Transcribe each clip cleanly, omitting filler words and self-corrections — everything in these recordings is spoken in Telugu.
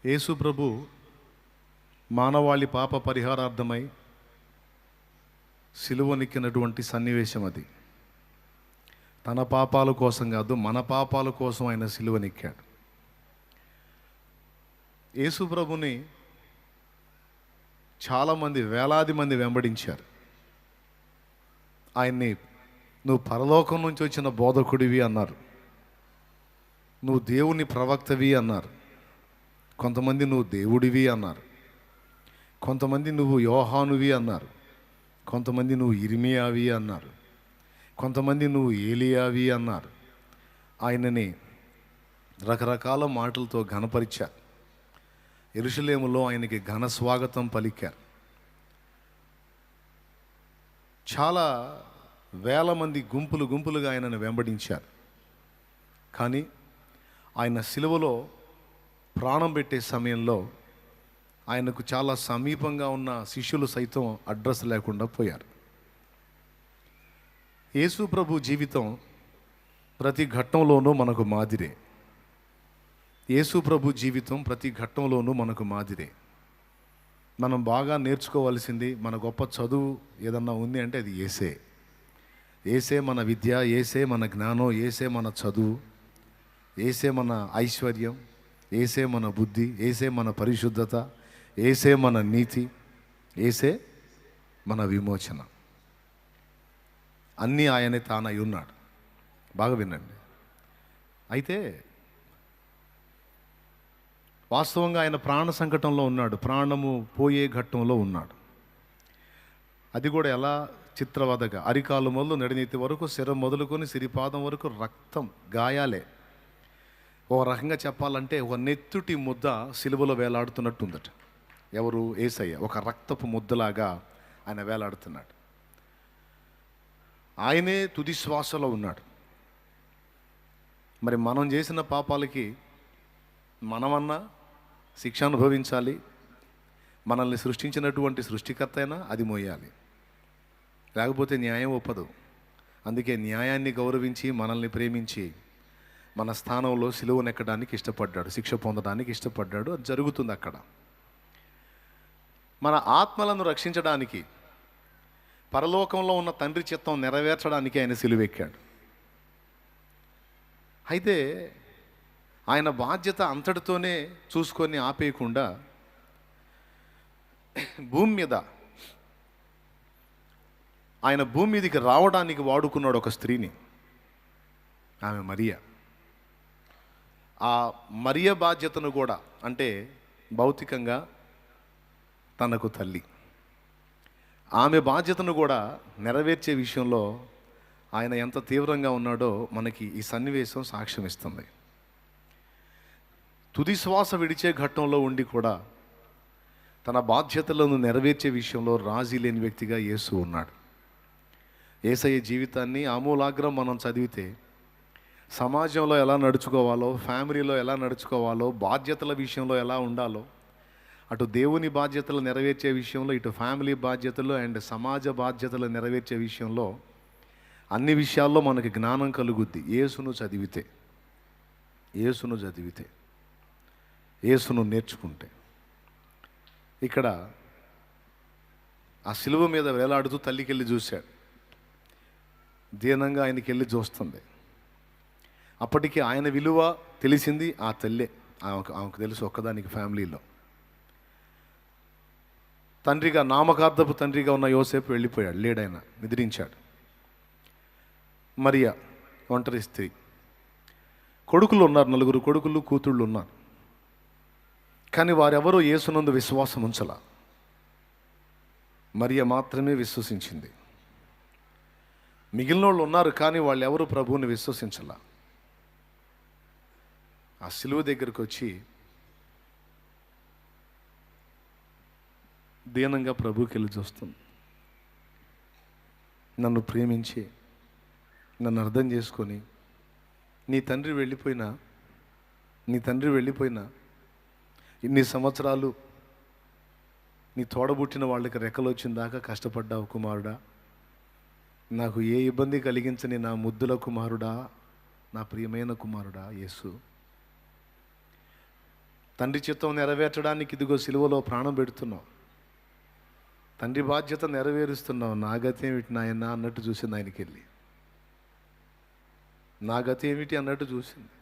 యేసు ప్రభు మానవాళి పాప పరిహారార్థమై సిలువనెక్కినటువంటి సన్నివేశం అది. తన పాపాల కోసం కాదు, మన పాపాల కోసం ఆయన సిలువనెక్కాడు. యేసు ప్రభుని చాలామంది, వేలాది మంది వెంబడించారు. ఆయన్ని నువ్వు పరలోకం నుంచి వచ్చిన బోధకుడివి అన్నారు, నువ్వు దేవుని ప్రవక్తవి అన్నారు, కొంతమంది నువ్వు దేవుడివి అన్నారు, కొంతమంది నువ్వు యోహానువి అన్నారు, కొంతమంది నువ్వు ఇర్మియావి అన్నారు, కొంతమంది నువ్వు ఏలియావి అన్నారు. ఆయనని రకరకాల మాటలతో ఘనపరిచారు. యెరూషలేములో ఆయనకి ఘన స్వాగతం పలికారు. చాలా వేల మంది గుంపులు గుంపులుగా ఆయనను వెంబడించారు. కానీ ఆయన సిలువలో ప్రాణం పెట్టే సమయంలో ఆయనకు చాలా సమీపంగా ఉన్న శిష్యులు సైతం అడ్రస్ లేకుండా పోయారు. యేసు ప్రభు జీవితం ప్రతి ఘట్టంలోనూ మనకు మాదిరే. యేసు ప్రభు జీవితం ప్రతి ఘట్టంలోనూ మనకు మాదిరే. మనం బాగా నేర్చుకోవాల్సింది, మన గొప్ప చదువు ఏదన్నా ఉంది అంటే అది యేసే. యేసే మన విద్య, యేసే మన జ్ఞానం, యేసే మన చదువు, యేసే మన ఐశ్వర్యం, యేసే మన బుద్ధి, యేసే మన పరిశుద్ధత, యేసే మన నీతి, యేసే మన విమోచన. అన్నీ ఆయనే తానై ఉన్నాడు. బాగా వినండి. అయితే వాస్తవంగా ఆయన ప్రాణ సంకటంలో ఉన్నాడు, ప్రాణము పోయే ఘట్టంలో ఉన్నాడు. అది కూడా ఎలా చిత్రవదగా, అరికాలు మొదలు నడినెత్తి వరకు, శిరం మొదలుకొని సిరిపాదం వరకు రక్తం, గాయాలే. ఓ రకంగా చెప్పాలంటే ఒక నెత్తుటి ముద్ద సిలువలో వేలాడుతున్నట్టు ఉందట. ఎవరు? యేసయ్య. ఒక రక్తపు ముద్దలాగా ఆయన వేలాడుతున్నాడు. ఆయనే తుది శ్వాసలో ఉన్నాడు. మరి మనం చేసిన పాపాలకి మనమన్నా శిక్ష అనుభవించాలి. మనల్ని సృష్టించినటువంటి సృష్టికర్త అయినా అది మోయాలి, లేకపోతే న్యాయం ఒప్పదు. అందుకే న్యాయాన్ని గౌరవించి మనల్ని ప్రేమించి మన స్థానంలో సిలువనెక్కడానికి ఇష్టపడ్డాడు, శిక్ష పొందడానికి ఇష్టపడ్డాడు. అది జరుగుతుంది అక్కడ. మన ఆత్మలను రక్షించడానికి, పరలోకంలో ఉన్న తండ్రి చిత్తం నెరవేర్చడానికి ఆయన సిలువెక్కాడు. అయితే ఆయన బాధ్యత అంతటితోనే చూసుకొని ఆపేయకుండా భూమి మీద, ఆయన భూమి మీదకి రావడానికి వాడుకున్నాడు ఒక స్త్రీని. ఆమె మరియ. ఆ మరియ బాధ్యతను కూడా, అంటే భౌతికంగా తనకు తల్లి, ఆమె బాధ్యతను కూడా నెరవేర్చే విషయంలో ఆయన ఎంత తీవ్రంగా ఉన్నాడో మనకి ఈ సన్నివేశం సాక్ష్యం ఇస్తుంది. తుది శ్వాస విడిచే ఘట్టంలో ఉండి కూడా తన బాధ్యతలను నెరవేర్చే విషయంలో రాజీ లేని వ్యక్తిగా యేసు ఉన్నాడు. యేసయ్య జీవితాన్ని ఆమూలాగ్రం మనం చదివితే సమాజంలో ఎలా నడుచుకోవాలో, ఫ్యామిలీలో ఎలా నడుచుకోవాలో, బాధ్యతల విషయంలో ఎలా ఉండాలో, అటు దేవుని బాధ్యతలు నెరవేర్చే విషయంలో, ఇటు ఫ్యామిలీ బాధ్యతలు అండ్ సమాజ బాధ్యతలు నెరవేర్చే విషయంలో, అన్ని విషయాల్లో మనకి జ్ఞానం కలుగుద్ది యేసును చదివితే, యేసును నేర్చుకుంటే. ఇక్కడ ఆ సిలువ మీద వేలాడుతూ తల్లికెళ్ళి చూశాడు. దీనంగా ఆయనకి వెళ్ళి చూస్తుంది. అప్పటికి ఆయన విలువ తెలిసింది ఆ తల్లే. ఆమెకు తెలుసు ఒక్కదానికి ఫ్యామిలీలో. తండ్రిగా, నామకార్థపు తండ్రిగా ఉన్న యోసేపు వెళ్ళిపోయాడు, లేడాయన, నిద్రించాడు. మరియ ఒంటరి స్త్రీ. కొడుకులు ఉన్నారు, 4 కొడుకులు, కూతుళ్ళు ఉన్నారు. కానీ వారెవరూ యేసునందు విశ్వాసం ఉంచలా. మరియ మాత్రమే విశ్వసించింది. మిగిలిన వాళ్ళు ఉన్నారు, కానీ వాళ్ళు ఎవరు ప్రభువుని విశ్వసించలా. ఆ సిలువ దగ్గరికి వచ్చి దీనంగా ప్రభువుకి వెళ్ళి చూస్తుంది. నన్ను ప్రేమించి, నన్ను అర్థం చేసుకొని, నీ తండ్రి వెళ్ళిపోయినా ఇన్ని సంవత్సరాలు నీ తోడబుట్టిన వాళ్ళకి రెక్కలు వచ్చిన దాకా కష్టపడ్డావు కుమారుడా. నాకు ఏ ఇబ్బంది కలిగించని నా ముద్దుల కుమారుడా, నా ప్రియమైన కుమారుడా యేసు. తండ్రి చిత్తం నెరవేర్చడానికి ఇదిగో సిలువలో ప్రాణం పెడుతున్నావు, తండ్రి బాధ్యత నెరవేరుస్తున్నావు. నా గతి ఏమిటి నాయన అన్నట్టు చూసింది ఆయనకి వెళ్ళి. నా గతి ఏమిటి అన్నట్టు చూసింది.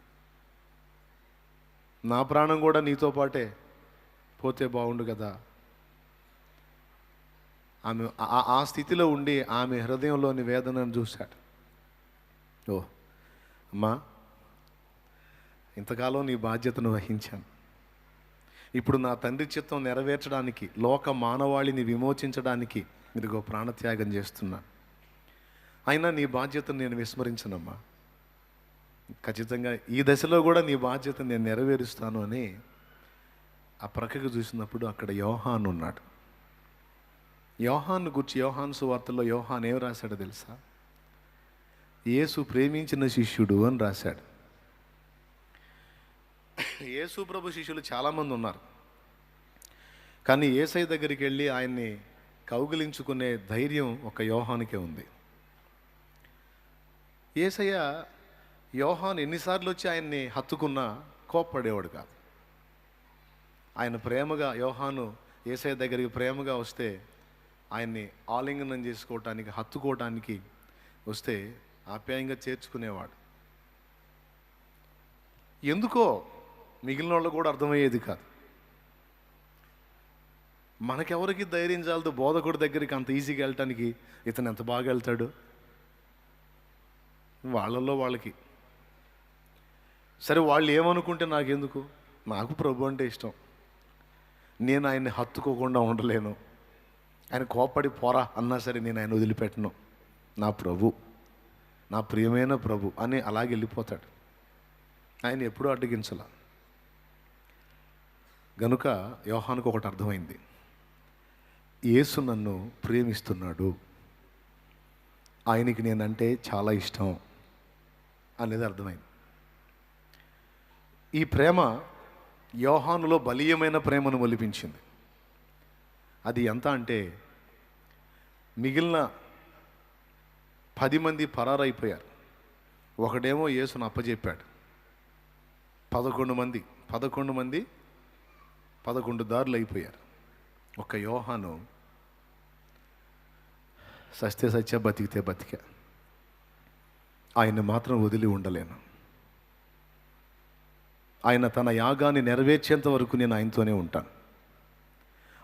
నా ప్రాణం కూడా నీతో పాటే పోతే బాగుండు కదా. ఆమె ఆ స్థితిలో ఉండి ఆమె హృదయంలోని వేదనను చూశాడు. ఓ అమ్మా, ఇంతకాలం నీ బాధ్యతను వహించాను, ఇప్పుడు నా తండ్రి చిత్తం నెరవేర్చడానికి, లోక మానవాళిని విమోచించడానికి ఇదిగో ప్రాణత్యాగం చేస్తున్నా. అయినా నీ బాధ్యతను నేను విస్మరించనమ్మా, ఖచ్చితంగా ఈ దశలో కూడా నీ బాధ్యత నేను నెరవేరుస్తాను అని ఆ ప్రక్కకు చూసినప్పుడు అక్కడ యోహాను ఉన్నాడు. యోహాను గురించి యోహాను సువార్తలో యోహాను ఏం రాశాడో తెలుసా? యేసు ప్రేమించిన శిష్యుడు అని రాశాడు. యేసు ప్రభు శిష్యులు చాలామంది ఉన్నారు, కానీ యేసయ్య దగ్గరికి వెళ్ళి ఆయన్ని కౌగిలించుకునే ధైర్యం ఒక యోహానుకే ఉంది. యేసయ్య యోహాను ఎన్నిసార్లు వచ్చి ఆయన్ని హత్తుకున్నా కోప్పడేవాడు కాదు. ఆయన ప్రేమగా, యోహాను యేసయ్య దగ్గరికి ప్రేమగా వస్తే ఆయన్ని ఆలింగనం చేసుకోవటానికి, హత్తుకోవటానికి వస్తే ఆప్యాయంగా చేర్చుకునేవాడు. ఎందుకో మిగిలిన వాళ్ళు కూడా అర్థమయ్యేది కాదు. మనకెవరికి ధైర్యం చాలదు బోధకుడి దగ్గరికి అంత ఈజీగా వెళ్ళటానికి. ఇతను ఎంత బాగా వెళ్తాడు, వాళ్ళల్లో వాళ్ళకి. సరే, వాళ్ళు ఏమనుకుంటే నాకెందుకు, నాకు ప్రభు అంటే ఇష్టం, నేను ఆయన్ని హత్తుకోకుండా ఉండలేను, ఆయన కోప్పడి పోరా అన్నా సరే నేను ఆయన వదిలిపెట్టను, నా ప్రభు, నా ప్రియమైన ప్రభు అని అలాగే వెళ్ళిపోతాడు. ఆయన ఎప్పుడూ అడ్డగించలా. గనుక యోహానుకు ఒకటి అర్థమైంది, యేసు నన్ను ప్రేమిస్తున్నాడు, ఆయనకి నేనంటే చాలా ఇష్టం అనేది అర్థమైంది. ఈ ప్రేమ యోహానులో బలీయమైన ప్రేమను ఒలిపించింది. అది ఎంత అంటే మిగిలిన 10 మంది పరారైపోయారు, ఒకడేమో యేసును అప్పచెప్పాడు. 11 మంది 11 దారులు అయిపోయారు. ఒక యోహాను సస్తే సత్య, బతికితే బతికా, ఆయన్ని మాత్రం వదిలి ఉండలేను, ఆయన తన యాగాన్ని నెరవేర్చేంత వరకు నేను ఆయనతోనే ఉంటాను,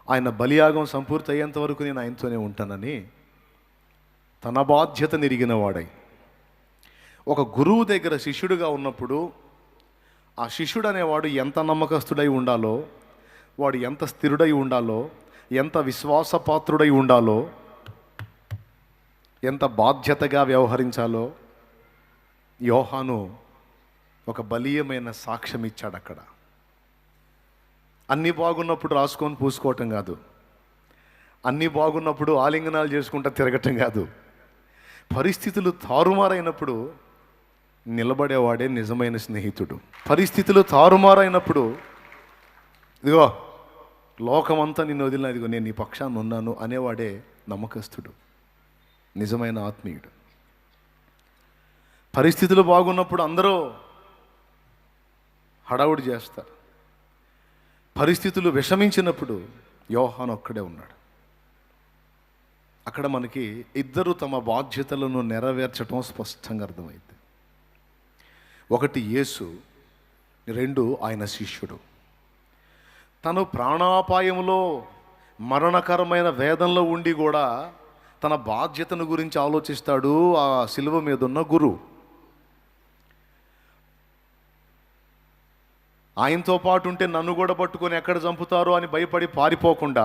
ఆయన బలియాగం సంపూర్తి అయ్యేంత వరకు నేను ఆయనతోనే ఉంటానని తన బాధ్యత నెరిగిన వాడై, ఒక గురువు దగ్గర శిష్యుడిగా ఉన్నప్పుడు ఆ శిష్యుడు అనేవాడు ఎంత నమ్మకస్తుడై ఉండాలో, వాడు ఎంత స్థిరుడై ఉండాలో, ఎంత విశ్వాసపాత్రుడై ఉండాలో, ఎంత బాధ్యతగా వ్యవహరించాలో యోహాను ఒక బలీయమైన సాక్ష్యం ఇచ్చాడు అక్కడ. అన్నీ బాగున్నప్పుడు రాసుకొని పూసుకోవటం కాదు, అన్నీ బాగున్నప్పుడు ఆలింగనాలు చేసుకుంటా తిరగటం కాదు, పరిస్థితులు తారుమారైనప్పుడు నిలబడేవాడే నిజమైన స్నేహితుడు. పరిస్థితులు తారుమారైనప్పుడు ఇదిగో లోకమంతా నిన్ను వదిలిన, ఇదిగో నేను నీ పక్షాన్ని ఉన్నాను అనేవాడే నమ్మకస్తుడు, నిజమైన ఆత్మీయుడు. పరిస్థితులు బాగున్నప్పుడు అందరూ హడావుడి చేస్తారు, పరిస్థితులు విషమించినప్పుడు యోహాను ఒక్కడే ఉన్నాడు. అక్కడ మనకి ఇద్దరు తమ బాధ్యతలను నెరవేర్చడం స్పష్టంగా అర్థమైంది. ఒకటి యేసు, 2 ఆయన శిష్యుడు. తను ప్రాణాపాయంలో మరణకరమైన వేదనలో ఉండి కూడా తన బాధ్యతను గురించి ఆలోచిస్తాడు ఆ సిలువ మీద ఉన్న గురువు. ఆయనతో పాటు ఉంటే నన్ను కూడా పట్టుకొని ఎక్కడ చంపుతారో అని భయపడి పారిపోకుండా,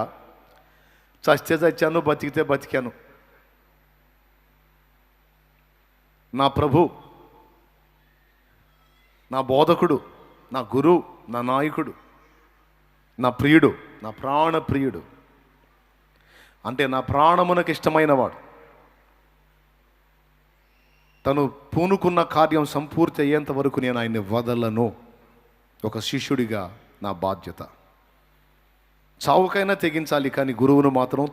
చస్తే చచ్చాను, బతికితే బతికాను, నా ప్రభు, నా బోధకుడు, నా గురువు, నా నాయకుడు, నా ప్రియుడు, నా ప్రాణ ప్రియుడు, అంటే నా ప్రాణమునకు ఇష్టమైన వాడు, తను పూనుకున్న కార్యం సంపూర్తి అయ్యేంత వరకు నేను ఆయన్ని వదలను. ఒక శిష్యుడిగా నా బాధ్యత. చావుకైనా తెగించాలి, కానీ గురువును మాత్రం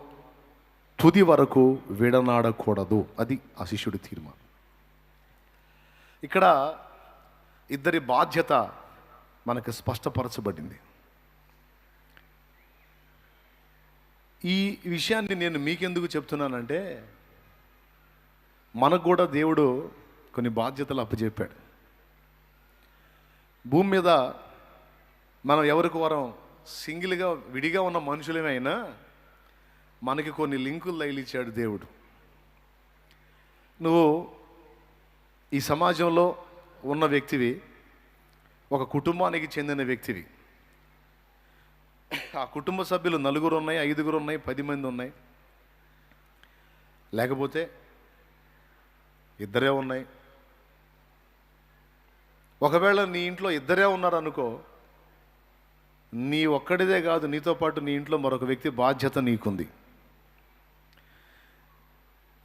తుది వరకు విడనాడకూడదు. అది ఆ శిష్యుడి తీర్మానం. ఇక్కడ ఇద్దరి బాధ్యత మనకు స్పష్టపరచబడింది. ఈ విషయాన్ని నేను మీకెందుకు చెప్తున్నానంటే, మనకు కూడా దేవుడు కొన్ని బాధ్యతలు అప్పచెప్పాడు. భూమి మీద మనం ఎవరికి వారం సింగిల్గా విడిగా ఉన్న మనుషులమైనా మనకి కొన్ని లింకులు తగిలిచ్చాడు దేవుడు. నువ్వు ఈ సమాజంలో ఉన్న వ్యక్తివి, ఒక కుటుంబానికి చెందిన వ్యక్తివి. ఆ కుటుంబ సభ్యులు 4 ఉన్నాయి, 5 ఉన్నాయి, 10 మంది ఉన్నాయి, లేకపోతే 2 ఉన్నాయి. ఒకవేళ నీ ఇంట్లో 2 ఉన్నారనుకో, నీ ఒక్కడిదే కాదు, నీతో పాటు నీ ఇంట్లో మరొక వ్యక్తి బాధ్యత నీకుంది.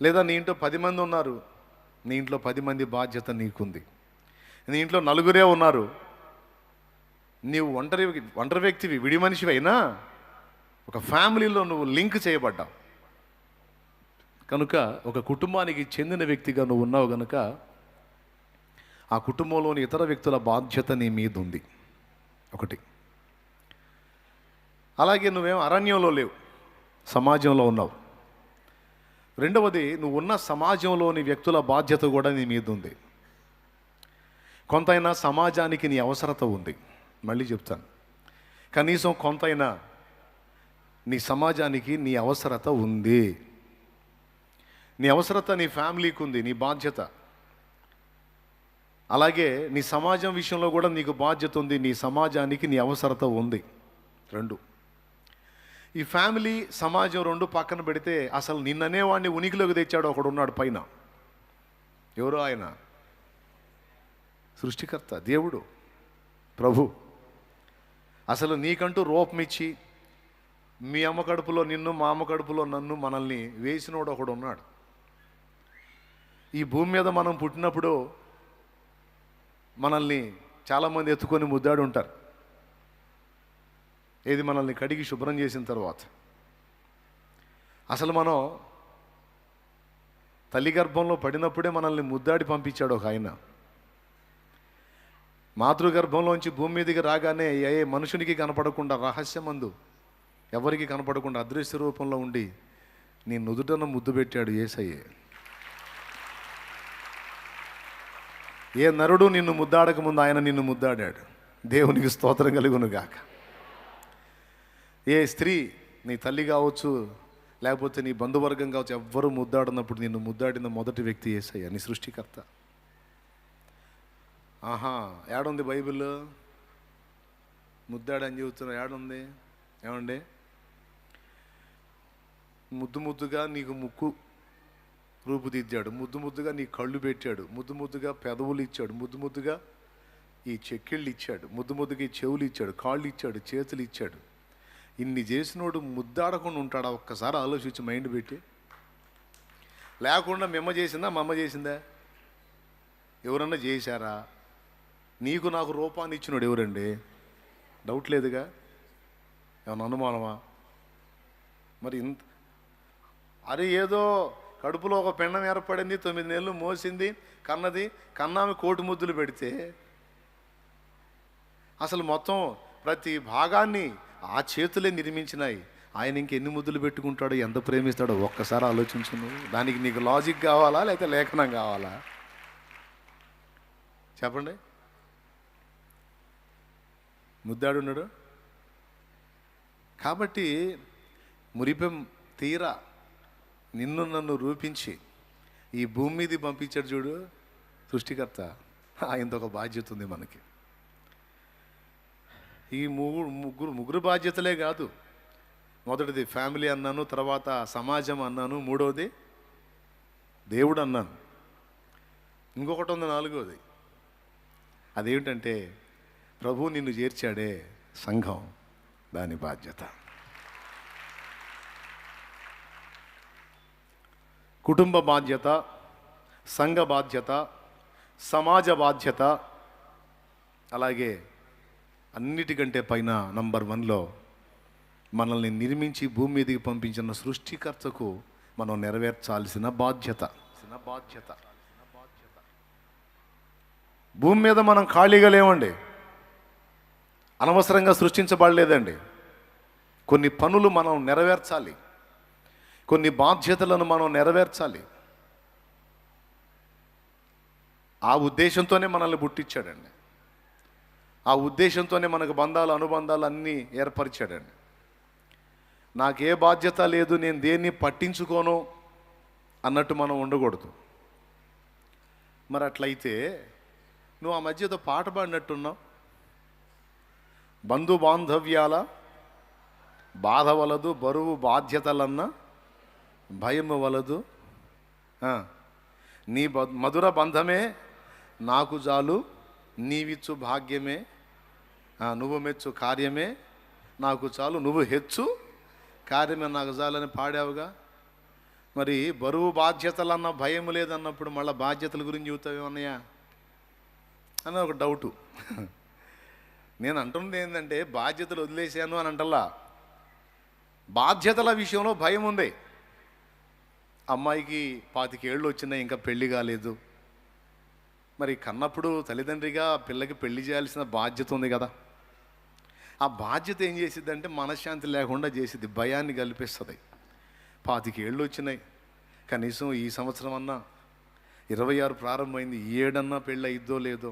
లేదా నీ ఇంట్లో 10 మంది ఉన్నారు, నీ ఇంట్లో 10 మంది బాధ్యత నీకుంది. నీ ఇంట్లో 4 ఉన్నారు, నీవు ఒంటరి వ్యక్తివి, విడి మనిషివి అయినా ఒక ఫ్యామిలీలో నువ్వు లింక్ చేయబడ్డావు కనుక, ఒక కుటుంబానికి చెందిన వ్యక్తిగా నువ్వు ఉన్నావు కనుక, ఆ కుటుంబంలోని ఇతర వ్యక్తుల బాధ్యత నీ మీద ఉంది. ఒకటి. అలాగే నువ్వేం అరణ్యంలో లేవు, సమాజంలో ఉన్నావు. రెండవది, నువ్వు ఉన్న సమాజంలోని వ్యక్తుల బాధ్యత కూడా నీ మీద ఉంది. కొంతైనా సమాజానికి నీ అవసరత ఉంది. మళ్ళీ చెప్తాను, కనీసం కొంతైనా నీ సమాజానికి నీ అవసరత ఉంది. నీ అవసరత నీ ఫ్యామిలీకి ఉంది, నీ బాధ్యత. అలాగే నీ సమాజం విషయంలో కూడా నీకు బాధ్యత ఉంది, నీ సమాజానికి నీ అవసరత ఉంది. 2. ఈ ఫ్యామిలీ సమాజం 2 పక్కన పెడితే, అసలు నిన్ననేవాడిని ఉనికిలోకి తెచ్చాడు ఒకడు ఉన్నాడు పైన. ఎవరో ఆయన? సృష్టికర్త, దేవుడు, ప్రభు. అసలు నీకంటూ రూపం ఇచ్చి, మీ అమ్మ కడుపులో నిన్ను, మా అమ్మ కడుపులో నన్ను, మనల్ని వేసినోడు ఒకడు ఉన్నాడు. ఈ భూమి మీద మనం పుట్టినప్పుడు మనల్ని చాలామంది ఎత్తుకొని ముద్దాడు ఉంటారు. ఏది, మనల్ని కడిగి శుభ్రం చేసిన తర్వాత. అసలు మనం తల్లి గర్భంలో పడినప్పుడే మనల్ని ముద్దాడి పంపించాడు ఒక ఆయన. మాతృగర్భంలోంచి భూమి మీదకి రాగానే ఏ మనుషునికి కనపడకుండా, రహస్యమందు ఎవరికి కనపడకుండా అదృశ్య రూపంలో ఉండి నీ నుదుటన ముద్దు పెట్టాడు యేసయ్యే. ఏ నరుడు నిన్ను ముద్దాడక ముందు ఆయన నిన్ను ముద్దాడాడు. దేవునికి స్తోత్రం కలుగును గాక. ఏ స్త్రీ, నీ తల్లి కావచ్చు, లేకపోతే నీ బంధువర్గం కావచ్చు, ఎవ్వరూ ముద్దాడినప్పుడు నిన్ను ముద్దాడిన మొదటి వ్యక్తి యేసయ్య, నీ సృష్టికర్త. ఆహా, ఏడుంది బైబిల్లో ముద్దాడని చెబుతున్నా? ఏడుంది? ఏమండి, ముద్దుగా నీకు ముక్కు రూపుదిద్దాడు, ముద్దుగా నీ కళ్ళు పెట్టాడు, ముద్దుగా పెదవులు ఇచ్చాడు, ముద్దుగా ఈ చెక్కిళ్ళు ఇచ్చాడు, ముద్దుగా ఈ చెవులు ఇచ్చాడు, కాళ్ళు ఇచ్చాడు, చేతులు ఇచ్చాడు. ఇన్ని చేసినోడు ముద్దాడకుండా ఉంటాడా? ఒక్కసారి ఆలోచించి మైండ్ పెట్టి. లేకుండా మెమ్మ చేసిందా, మా అమ్మ చేసిందా? ఎవరన్నా చేశారా? నీకు నాకు రూపాన్ని ఇచ్చినోడు ఎవరండి? డౌట్ లేదుగా? ఏమన్నా అనుమానమా? మరి ఇంత అరే, ఏదో కడుపులో ఒక పిండం ఏర్పడింది, 9 నెలలు మోసింది, కన్నది, కన్నామి కోటి ముద్దులు పెడితే అసలు మొత్తం ప్రతి భాగాన్ని ఆ చేతులే నిర్మించినాయి. ఆయన ఇంకెన్ని ముద్దులు పెట్టుకుంటాడో, ఎంత ప్రేమిస్తాడో ఒక్కసారి ఆలోచించు నువ్వు. దానికి నీకు లాజిక్ కావాలా, లేకపోతే లేఖనం కావాలా? చెప్పండి. ముద్దాడున్నాడు కాబట్టి మురిపెం తీరా నిన్ను నన్ను రూపించి ఈ భూమి మీద పంపించాడు చూడు సృష్టికర్త. ఆయనతో ఒక బాధ్యత ఉంది మనకి. ఈ ముగ్గురు బాధ్యతలే కాదు. మొదటిది ఫ్యామిలీ అన్నాను, తర్వాత సమాజం అన్నాను, మూడవది దేవుడు అన్నాను, ఇంకొకటి ఉంది 4వది. అదేమిటంటే ప్రభు నిన్ను చేర్చాడే సంఘం, దాని బాధ్యత. కుటుంబ బాధ్యత, సంఘ బాధ్యత, సమాజ బాధ్యత, అలాగే అన్నిటికంటే పైన నంబర్ 1లో మనల్ని నిర్మించి భూమి మీదకి పంపించిన సృష్టికర్తకు మనం నెరవేర్చాల్సిన బాధ్యత. భూమి మీద మనం ఖాళీగా లేవండి, అనవసరంగా సృష్టించబడలేదండి. కొన్ని పనులు మనం నెరవేర్చాలి, కొన్ని బాధ్యతలను మనం నెరవేర్చాలి. ఆ ఉద్దేశంతోనే మనల్ని పుట్టించాడండి. ఆ ఉద్దేశంతోనే మనకు బంధాలు అనుబంధాలు అన్నీ ఏర్పరిచాడండి. నాకే బాధ్యత లేదు, నేను దేన్ని పట్టించుకోను అన్నట్టు మనం ఉండకూడదు. మరి అట్లయితే నువ్వు ఆ మధ్యతో పాట పాడినట్టున్నావు, బంధు బాంధవ్యాల బాధ వలదు, బరువు బాధ్యతలన్న భయము వలదు, నీ మధుర బంధమే నాకు చాలు, నీవిచ్చు భాగ్యమే, నువ్వు మెచ్చు కార్యమే నాకు చాలు, నువ్వు హెచ్చు కార్యమే నాకు చాలని పాడావుగా. మరి బరువు బాధ్యతలన్న భయం లేదన్నప్పుడు మళ్ళీ బాధ్యతల గురించి చెబుతావేమన్నాయా అని ఒక డౌటు. నేను అంటున్నది ఏంటంటే బాధ్యతలు వదిలేశాను అని అంటల్లా, బాధ్యతల విషయంలో భయం ఉంది. అమ్మాయికి 25 ఏళ్ళు వచ్చినాయి, ఇంకా పెళ్లి కాలేదు. మరి కన్నప్పుడు తల్లిదండ్రిగా పిల్లకి పెళ్లి చేయాల్సిన బాధ్యత ఉంది కదా. ఆ బాధ్యత ఏం చేసిద్ది అంటే మనశ్శాంతి లేకుండా చేసిద్ది, భయాన్ని కల్పిస్తుంది. 25 ఏళ్ళు వచ్చినాయి, కనీసం ఈ సంవత్సరం అన్నా 26 ప్రారంభమైంది, ఈ ఏడన్నా పెళ్ళి అయిద్దో లేదో,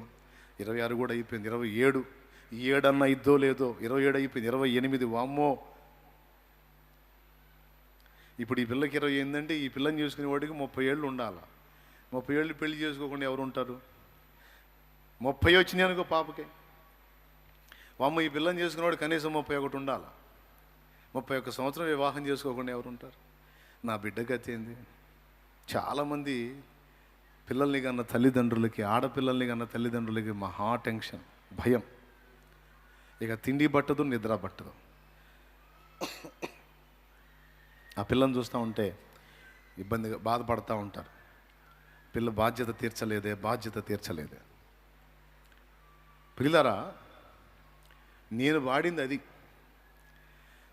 26 కూడా అయిపోయింది, 27, ఈ ఏడన్నా అయిద్దో లేదో, 27 అయిపోయింది, 28, వామ్మో. ఇప్పుడు ఈ పిల్లకి 20 ఏంటంటే ఈ పిల్లని చూసుకునే వాడికి 30 ఏళ్ళు ఉండాలి. 30 ఏళ్ళు పెళ్లి చేసుకోకుండా ఎవరు ఉంటారు? 30 వచ్చినాయి అనుకో పాపకి, వామ్మ ఈ పిల్లని చేసుకునేవాడు కనీసం 31 ఉండాలి. 31 సంవత్సరం వివాహం చేసుకోకుండా ఎవరు ఉంటారు? నా బిడ్డ గతి ఏంది? చాలామంది పిల్లల్ని కన్నా తల్లిదండ్రులకి, ఆడపిల్లల్ని కన్నా తల్లిదండ్రులకి మహా టెన్షన్, భయం. ఇక తిండి పట్టదు, నిద్ర పట్టదు. ఆ పిల్లని చూస్తూ ఉంటే ఇబ్బందిగా బాధపడుతూ ఉంటారు. పిల్ల బాధ్యత తీర్చలేదే, బాధ్యత తీర్చలేదే. పిల్లరా, నేను వాడింది అది.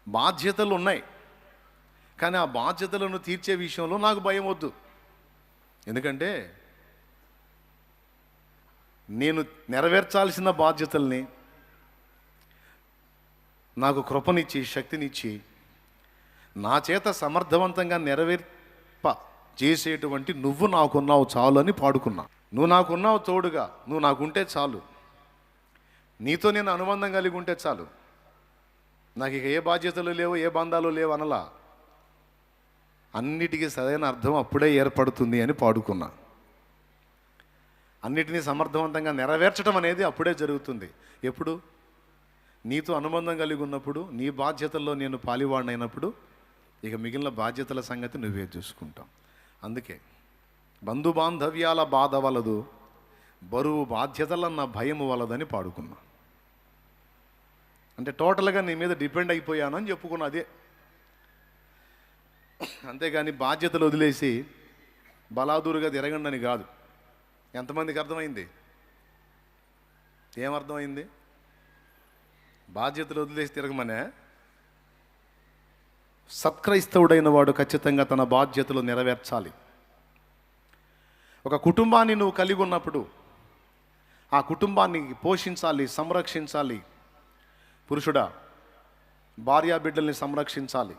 బాధ్యతలు ఉన్నాయి, కానీ ఆ బాధ్యతలను తీర్చే విషయంలో నాకు భయం వద్దు. ఎందుకంటే నేను నెరవేర్చాల్సిన బాధ్యతల్ని నాకు కృపనిచ్చి, శక్తినిచ్చి, నా చేత సమర్థవంతంగా నెరవేర్ప చేసేటువంటి నువ్వు నాకున్నావు చాలు అని పాడుకున్నా. నువ్వు నాకున్నావు తోడుగా, నువ్వు నాకుంటే చాలు, నీతో నేను అనుబంధం కలిగి ఉంటే చాలు, నాకు ఇక ఏ బాధ్యతలు లేవు, ఏ బంధాలు లేవు అనలా. అన్నిటికీ సరైన అర్థం అప్పుడే ఏర్పడుతుంది అని పాడుకున్నా. అన్నిటినీ సమర్థవంతంగా నెరవేర్చడం అనేది అప్పుడే జరుగుతుంది. ఎప్పుడు? నీతో అనుబంధం కలిగి ఉన్నప్పుడు, నీ బాధ్యతల్లో నేను పాలివాడినైనప్పుడు, ఇక మిగిలిన బాధ్యతల సంగతి నువ్వే చూసుకుంటాం. అందుకే బంధు బాంధవ్యాల బాధ వలదు, బరువు బాధ్యతలన్న భయము వలదని పాడుకున్నా. అంటే టోటల్గా నీ మీద డిపెండ్ అయిపోయానని చెప్పుకున్నా. అదే, అంతేగాని బాధ్యతలు వదిలేసి బలాదూరుగా తిరగండి కాదు. ఎంతమందికి అర్థమైంది? ఏమర్థమైంది? బాధ్యతలు వదిలేసి తిరగమనే. సత్క్రైస్తవుడైన వాడు ఖచ్చితంగా తన బాధ్యతలు నెరవేర్చాలి. ఒక కుటుంబాన్ని నువ్వు కలిగి ఉన్నప్పుడు ఆ కుటుంబాన్ని పోషించాలి, సంరక్షించాలి. పురుషుడా, భార్యా బిడ్డల్ని సంరక్షించాలి.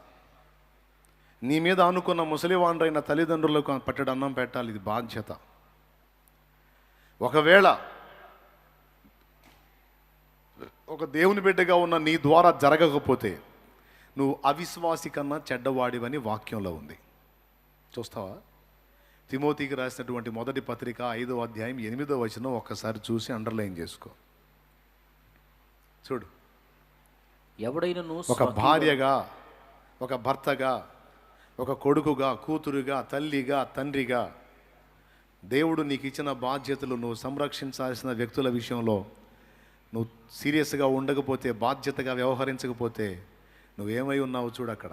నీ మీద ఆనుకున్న ముసలివాండ్రైన తల్లిదండ్రులకు పట్టెడు అన్నం పెట్టాలి. ఇది బాధ్యత. ఒకవేళ ఒక దేవుని బిడ్డగా ఉన్న నీ ద్వారా జరగకపోతే నువ్వు అవిశ్వాసి కన్నా చెడ్డవాడివని వాక్యంలో ఉంది. చూస్తావా? తిమోతికి రాసినటువంటి మొదటి పత్రిక 5వ అధ్యాయం 8వ వచనం ఒక్కసారి చూసి అండర్లైన్ చేసుకో. చూడు, ఎవడైనను ఒక భార్యగా, ఒక భర్తగా, ఒక కొడుకుగా, కూతురుగా, తల్లిగా, తండ్రిగా దేవుడు నీకు ఇచ్చిన బాధ్యతలు నువ్వు సంరక్షించాల్సిన వ్యక్తుల విషయంలో నువ్వు సీరియస్గా ఉండకపోతే, బాధ్యతగా వ్యవహరించకపోతే నువ్వేమై ఉన్నావు చూడు అక్కడ.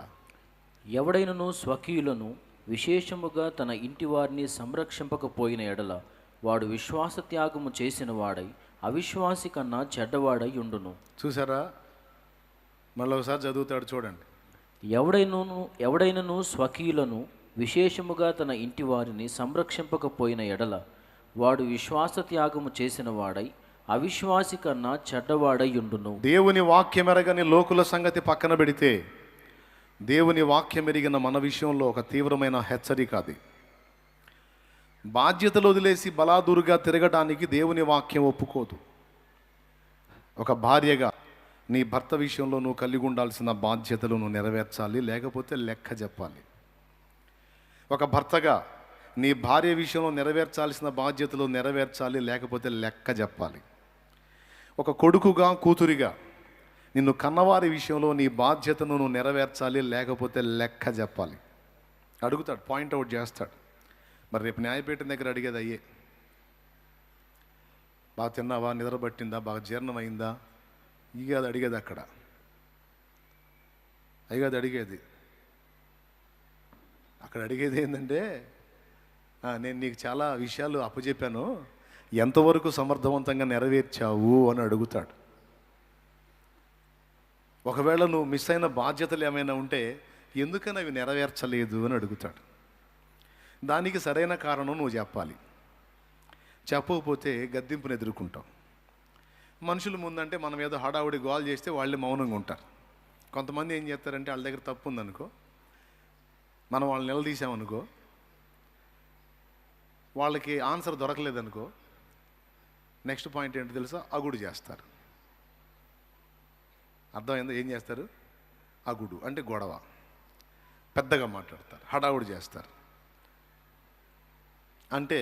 ఎవడైనను స్వకీయులను విశేషముగా తన ఇంటి వారిని సంరక్షింపకపోయిన ఎడల వాడు విశ్వాస త్యాగము చేసిన వాడై అవిశ్వాసి కన్నా చెడ్డవాడై ఉండును. చూసారా? మళ్ళీ ఒకసారి చదువుతాడు చూడండి. ఎవడైనను స్వకీయులను విశేషముగా తన ఇంటి వారిని సంరక్షింపకపోయిన ఎడల వాడు విశ్వాస త్యాగము చేసిన వాడై అవిశ్వాసి కన్నా చెడ్డవాడై ఉండును. దేవుని వాక్యం ఎరగని లోకుల సంగతి పక్కన పెడితే దేవుని వాక్యం ఎరిగిన మన విషయంలో ఒక తీవ్రమైన హెచ్చరిక అది. బాధ్యతలు వదిలేసి బలాదురుగా తిరగడానికి దేవుని వాక్యం ఒప్పుకోదు. ఒక భార్యగా నీ భర్త విషయంలో నువ్వు కలిగి ఉండాల్సిన బాధ్యతలు నువ్వు నెరవేర్చాలి, లేకపోతే లెక్క చెప్పాలి. ఒక భర్తగా నీ భార్య విషయంలో నెరవేర్చాల్సిన బాధ్యతలు నెరవేర్చాలి, లేకపోతే లెక్క చెప్పాలి. ఒక కొడుకుగా కూతురిగా నిన్ను కన్నవారి విషయంలో నీ బాధ్యతను నువ్వు నెరవేర్చాలి, లేకపోతే లెక్క చెప్పాలి. అడుగుతాడు, పాయింట్అవుట్ చేస్తాడు. మరి రేపు న్యాయపీఠం దగ్గర అడిగేది అయ్యే, బాగా తిన్నావా, నిద్ర పట్టిందా, బాగా జీర్ణమైందా, ఇక అది అడిగేది అక్కడ. అది అడిగేది అక్కడ. అడిగేది ఏంటంటే, నేను నీకు చాలా విషయాలు అప్పచెప్పాను, ఎంతవరకు సమర్థవంతంగా నెరవేర్చావు అని అడుగుతాడు. ఒకవేళ నువ్వు మిస్ అయిన బాధ్యతలు ఏమైనా ఉంటే ఎందుకని అవి నెరవేర్చలేదు అని అడుగుతాడు. దానికి సరైన కారణం నువ్వు చెప్పాలి. చెప్పకపోతే గద్దింపును ఎదుర్కొంటాం. మనుషుల ముందంటే మనం ఏదో హడావుడి గోల్ చేస్తే వాళ్ళే మౌనంగా ఉంటారు. కొంతమంది ఏం చేస్తారంటే వాళ్ళ దగ్గర తప్పు ఉందనుకో, మనం వాళ్ళని నిలదీసామనుకో, వాళ్ళకి ఆన్సర్ దొరకలేదనుకో, నెక్స్ట్ పాయింట్ ఏంటో తెలుసా, అగుడు చేస్తారు. అర్థమైందో? ఏం చేస్తారు? అగుడు అంటే గొడవ, పెద్దగా మాట్లాడతారు, హడావుడి చేస్తారు. అంటే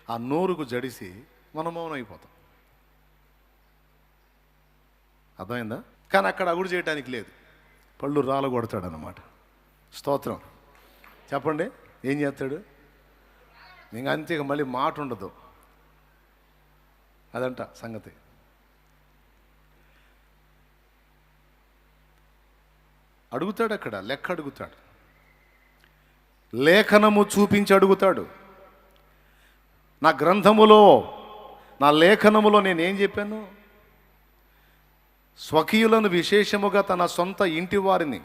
ఆ నోరుకు జడిసి మనం మౌనం అయిపోతాం. అర్థమైందా? కానీ అక్కడ అగుడు చేయడానికి లేదు, పళ్ళు రాళ్ళు కొడతాడనమాట. స్తోత్రం చెప్పండి. ఏం చేస్తాడు? ఇంకా అంతే, మళ్ళీ మాట ఉండదు. అదంట సంగతి. అడుగుతాడు, అక్కడ లెక్క అడుగుతాడు, లేఖనము చూపించి అడుగుతాడు. నా గ్రంథములో, నా లేఖనములో నేనేం చెప్పాను? స్వకీయులను విశేషముగా తన సొంత ఇంటి వారిని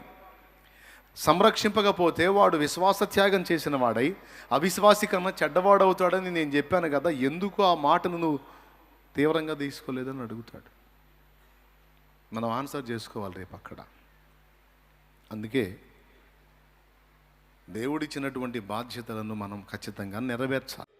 సంరక్షింపకపోతే వాడు విశ్వాస త్యాగం చేసిన వాడై అవిశ్వాసి కన్నా చెడ్డవాడవుతాడని నేను చెప్పాను కదా, ఎందుకు ఆ మాటను నువ్వు తీవ్రంగా తీసుకోలేదని అడుగుతాడు. మనం ఆన్సర్ చేసుకోవాలి రేపు అక్కడ. అందుకే దేవుడిచ్చినటువంటి బాధ్యతలను మనం ఖచ్చితంగా నెరవేర్చాలి.